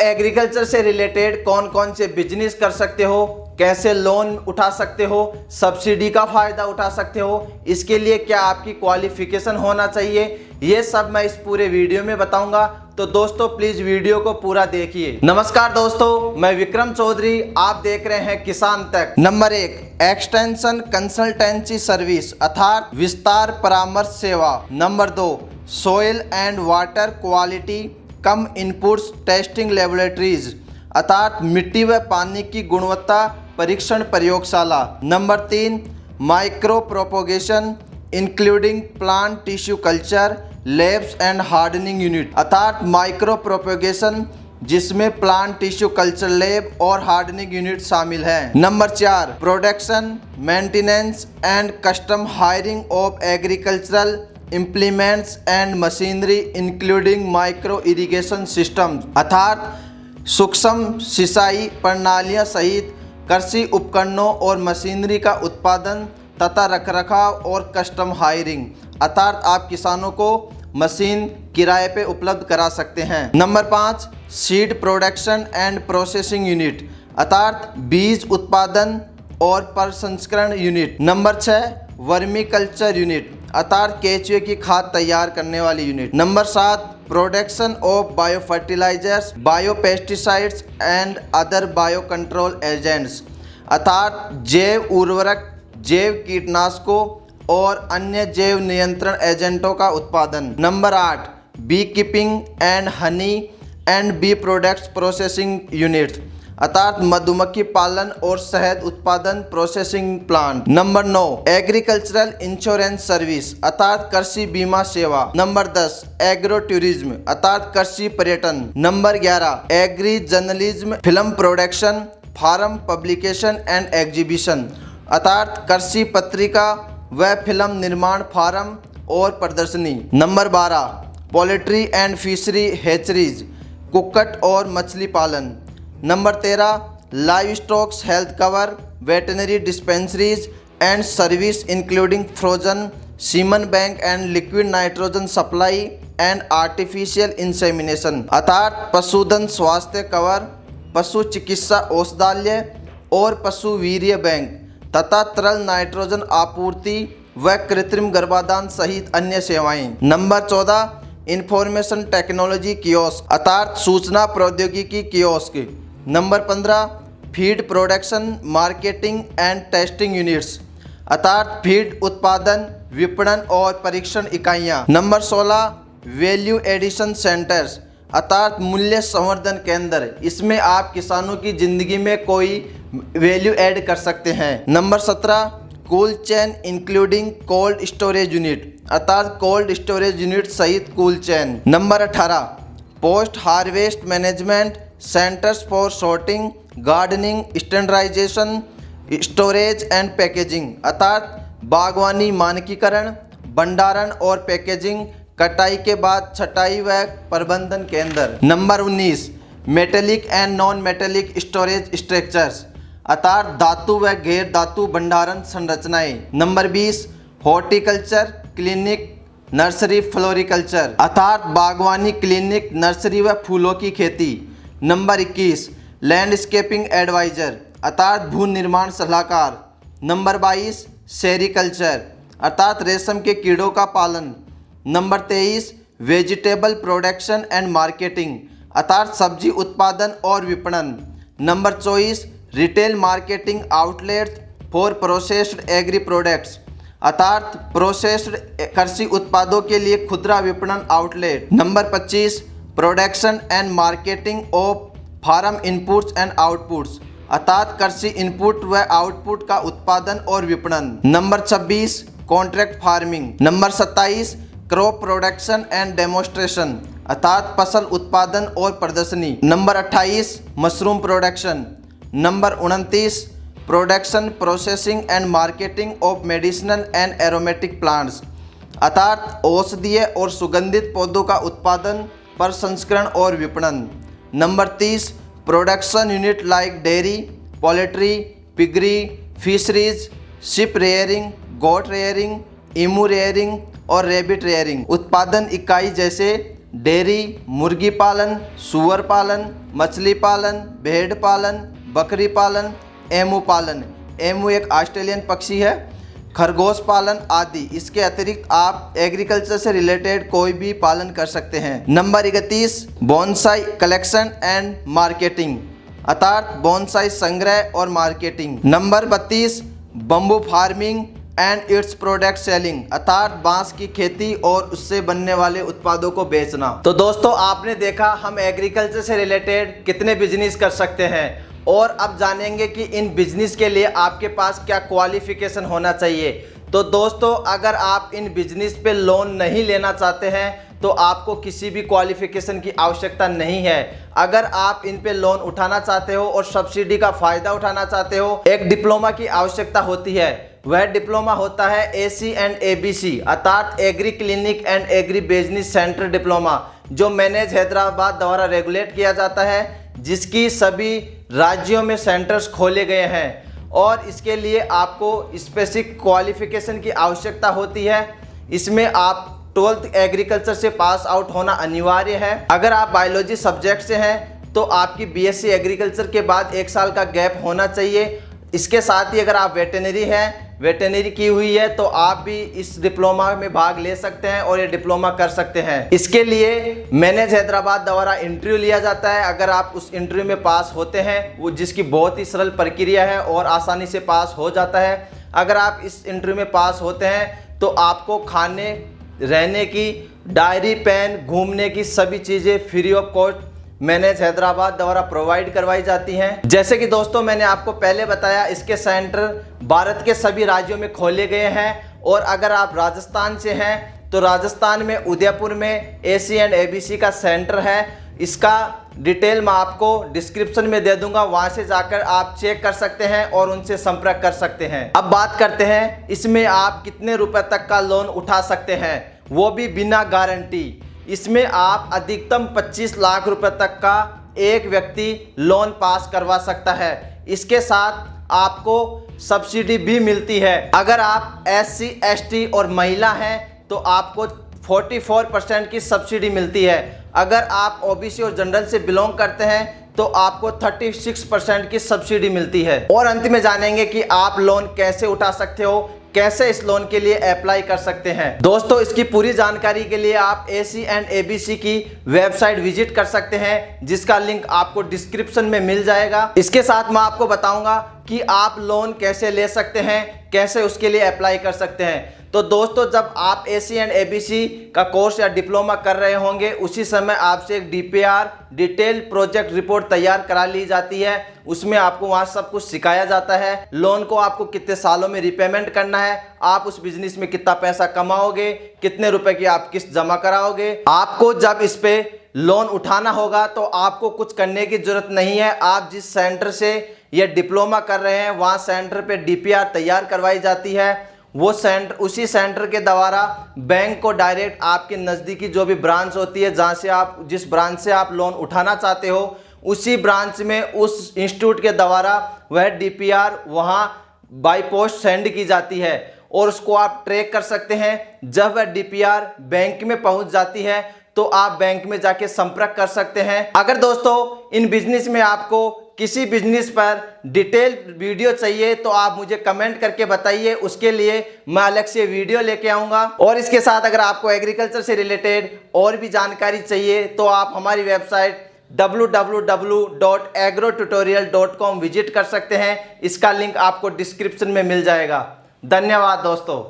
Agriculture से related कौन कौन से बिजनेस कर सकते हो, कैसे लोन उठा सकते हो, सब्सिडी का फायदा उठा सकते हो, इसके लिए क्या आपकी क्वालिफिकेशन होना चाहिए, ये सब मैं इस पूरे वीडियो में बताऊंगा। तो दोस्तों प्लीज वीडियो को पूरा देखिए। नमस्कार दोस्तों, मैं विक्रम चौधरी, आप देख रहे हैं किसान तक। नंबर 1, एक्सटेंशन कंसल्टेंसी सर्विस अर्थात विस्तार परामर्श सेवा। Number 2, soil and water quality come inputs testing laboratories अर्थात मिट्टी व पानी की गुणवत्ता परीक्षण प्रयोगशाला। Number 3, micro propagation including plant tissue culture labs and hardening unit अर्थात माइक्रो प्रोपोगेशन जिसमें प्लांट टिश्यू कल्चर लैब और हार्डनिंग यूनिट शामिल हैं। Number 4, production maintenance and custom hiring of agricultural implements and machinery including micro irrigation system अर्थात सूक्ष्म सिंचाई प्रणालियां सहित कृषि उपकरणों और मशीनरी का उत्पादन तथा रखरखाव और कस्टम हायरिंग अर्थात आप किसानों को मशीन किराए पे उपलब्ध करा सकते हैं। Number 5, seed production and processing unit अर्थात बीज उत्पादन और प्रसंस्करण unit. Number 6, vermiculture unit अर्थात केचुए की खाद तैयार करने वाली unit. Number 7, production of bio fertilisers bio pesticides and other bio control agents अर्थात जैव उर्वरक जैव कीटनाशकों और अन्य जैव नियंत्रण एजेंटों का उत्पादन। Number 8, beekeeping and honey and bee products processing unit अर्थात मधुमक्खी पालन और शहद उत्पादन processing plant. Number 9, agricultural insurance service अर्थात कृषि बीमा सेवा। नंबर 10, एग्रो टूरिज्म अर्थात कृषि पर्यटन। Number 11, agri journalism film production farm publication and exhibition अर्थात कृषि पत्रिका व फिल्म निर्माण फार्म और प्रदर्शनी। Number 12, poultry and fishery hatcheries कुक्कट और मछली पालन। Number 13, live stocks health cover veterinary dispensaries and service including frozen semen bank and liquid nitrogen supply and artificial insemination अर्थात पशुधन स्वास्थ्य कवर पशु चिकित्सा औषधालय और पशु वीर्य बैंक तथा तरल नाइट्रोजन आपूर्ति व कृत्रिम गर्भाधान सहित अन्य सेवाएं। नंबर 14, इंफॉर्मेशन टेक्नोलॉजी कियोस्क अर्थात सूचना प्रौद्योगिकी kiosk. Number 15, feed production marketing and testing units अर्थात फीड उत्पादन विपणन और परीक्षण इकाइयाँ। नंबर 16, वैल्यू एडिशन सेंटर्स अर्थात मूल्य संवर्धन केंद्र, इसमें आप किसानों की ज़िंदगी में कोई वैल्यू ऐड कर सकते हैं। Number 17, cold chain including cold storage unit अर्थात कोल्ड स्टोरेज यूनिट सहित cold chain. Number 18, post harvest management centres for sorting gardening standardisation storage and packaging अर्थात बागवानी मानकीकरण भंडारण और पैकेजिंग कटाई के बाद छटाई व प्रबंधन केंद्र। Number 19, metallic and non metallic storage structures अर्थात धातु व गैर धातु भंडारण संरचनाएं। Number 20, horticulture clinic nursery floriculture अर्थात बागवानी क्लिनिक नर्सरी व फूलों की खेती। नंबर 21, लैंडस्केपिंग एडवाइजर अर्थात भू निर्माण सलाहकार। नंबर 22, सेरिकल्चर अर्थात रेशम के कीड़ों का पालन। Number 23, vegetable production and marketing अर्थात सब्जी उत्पादन और विपणन। Number 24, retail marketing outlets for processed agri products अर्थात प्रोसेस्ड कृषि उत्पादों के लिए खुदरा विपणन outlet. Number 25, production and marketing of farm inputs and outputs अर्थात कृषि इनपुट व आउटपुट का उत्पादन और विपणन। Number 26, contract farming. Number 27, crop production and demonstration अर्थात फसल उत्पादन और प्रदर्शनी। Number 28, mushroom production. Number 29, production processing and marketing of medicinal and aromatic plants अर्थात औषधीय और सुगंधित पौधों का उत्पादन प्रसंस्करण और विपणन। Number 30, production unit like dairy poultry piggery fisheries sheep rearing goat rearing emu rearing और रेबिट रेयरिंग उत्पादन इकाई जैसे डेयरी, मुर्गी पालन, सूअर पालन, मछली पालन, भेड़ पालन, बकरी पालन, एमू पालन, एमू एक ऑस्ट्रेलियन पक्षी है, खरगोश पालन आदि। इसके अतिरिक्त आप एग्रीकल्चर से रिलेटेड कोई भी पालन कर सकते हैं। Number 31, bonsai collection and marketing, अर्थात बोनसाई संग्रह और marketing. Number 32, bamboo farming and it's product selling, अर्थात बांस की खेती और उससे बनने वाले उत्पादों को बेचना। तो दोस्तों, आपने देखा हम एग्रीकल्चर से रिलेटेड कितने बिजनेस कर सकते हैं, और अब जानेंगे कि इन बिजनेस के लिए आपके पास क्या क्वालिफिकेशन होना चाहिए। तो दोस्तों, अगर आप इन बिजनेस पे लोन नहीं लेना चाहते हैं तो आपको किसी भी क्वालिफिकेशन की आवश्यकता नहीं है। अगर आप इन पे लोन उठाना चाहते हो और सब्सिडी का फ़ायदा उठाना चाहते हो, एक डिप्लोमा की आवश्यकता होती है। वह डिप्लोमा होता है AC एंड ABC, अर्थात agree clinic and agri business centre diploma, जो मैनेज हैदराबाद द्वारा रेगुलेट किया जाता है, जिसकी सभी राज्यों में सेंटर्स खोले गए हैं। और इसके लिए आपको स्पेसिफिक क्वालिफिकेशन की आवश्यकता होती है। इसमें आप 12th एग्रीकल्चर से पास आउट होना अनिवार्य है। अगर आप बायोलॉजी सब्जेक्ट से हैं तो आपकी BSc एग्रीकल्चर के बाद 1 साल का गैप होना चाहिए। इसके साथ ही अगर आप वेटेनरी हैं, वेटेनरी की हुई है, तो आप भी इस डिप्लोमा में भाग ले सकते हैं और ये डिप्लोमा कर सकते हैं। इसके लिए मैनेज हैदराबाद द्वारा इंटरव्यू लिया जाता है। अगर आप उस इंटरव्यू में पास होते हैं, वो जिसकी बहुत ही सरल प्रक्रिया है और आसानी से पास हो जाता है। अगर आप इस इंटरव्यू में पास होते हैं तो आपको खाने, रहने की, डायरी, पेन, घूमने की सभी चीज़ें free of cost manage Hyderabad द्वारा प्रोवाइड करवाई जाती हैं। जैसे कि दोस्तों मैंने आपको पहले बताया, इसके सेंटर भारत के सभी राज्यों में खोले गए हैं। और अगर आप राजस्थान से हैं तो राजस्थान में उदयपुर में AC एंड ABC का सेंटर है। इसका डिटेल मैं आपको डिस्क्रिप्शन में दे दूंगा, वहां से जाकर आप चेक कर सकते हैं और उनसे संपर्क कर सकते हैं। अब बात करते हैं इसमें आप कितने रुपए तक का लोन उठा सकते हैं, वो भी बिना गारंटी। इसमें आप अधिकतम 25 लाख रुपए तक का एक व्यक्ति लोन पास करवा सकता है। इसके साथ आपको सब्सिडी भी मिलती है। अगर आप SC, ST और महिला हैं तो आपको 44% की सब्सिडी मिलती है। अगर आप OBC और जनरल से बिलोंग करते हैं तो आपको 36% की सब्सिडी मिलती है। और अंत में जानेंगे कि आप लोन कैसे उठा सकते हो, कैसे इस लोन के लिए अप्लाई कर सकते हैं। दोस्तों, इसकी पूरी जानकारी के लिए आप AC एंड ABC की वेबसाइट विजिट कर सकते हैं, जिसका लिंक आपको डिस्क्रिप्शन में मिल जाएगा। इसके साथ मैं आपको बताऊंगा कि आप लोन कैसे ले सकते हैं, कैसे उसके लिए अप्लाई कर सकते हैं। तो दोस्तों, जब आप AC एंड ABC का कोर्स या डिप्लोमा कर रहे होंगे, उसी समय आपसे एक DPR डिटेल प्रोजेक्ट रिपोर्ट तैयार करा ली जाती है। उसमें आपको वहाँ सब कुछ सिखाया जाता है। लोन को आपको कितने सालों में रिपेमेंट करना है, आप उस बिजनेस में कितना पैसा कमाओगे, कितने रुपए की आप किस्त जमा कराओगे। आपको जब इस पे लोन उठाना होगा तो आपको कुछ करने की जरूरत नहीं है। आप जिस सेंटर से ये डिप्लोमा कर रहे हैं, वहाँ सेंटर पे DPR तैयार करवाई जाती है। वो सेंटर, उसी सेंटर के द्वारा बैंक को डायरेक्ट आपके नज़दीकी जो भी ब्रांच होती है, जहाँ से आप, जिस ब्रांच से आप लोन उठाना चाहते हो, उसी ब्रांच में उस इंस्टीट्यूट के द्वारा वह DPR वहाँ बाय पोस्ट सेंड की जाती है और उसको आप ट्रैक कर सकते हैं। जब वह DPR बैंक में पहुँच जाती है तो आप बैंक में जाके संपर्क कर सकते हैं। अगर दोस्तों इन बिजनेस में आपको किसी बिजनेस पर डिटेल वीडियो चाहिए तो आप मुझे कमेंट करके बताइए, उसके लिए मैं अलग से वीडियो लेके आऊँगा। और इसके साथ अगर आपको एग्रीकल्चर से रिलेटेड और भी जानकारी चाहिए तो आप हमारी वेबसाइट www.agrotutorial.com विजिट कर सकते हैं। इसका लिंक आपको डिस्क्रिप्शन में मिल जाएगा। धन्यवाद दोस्तों।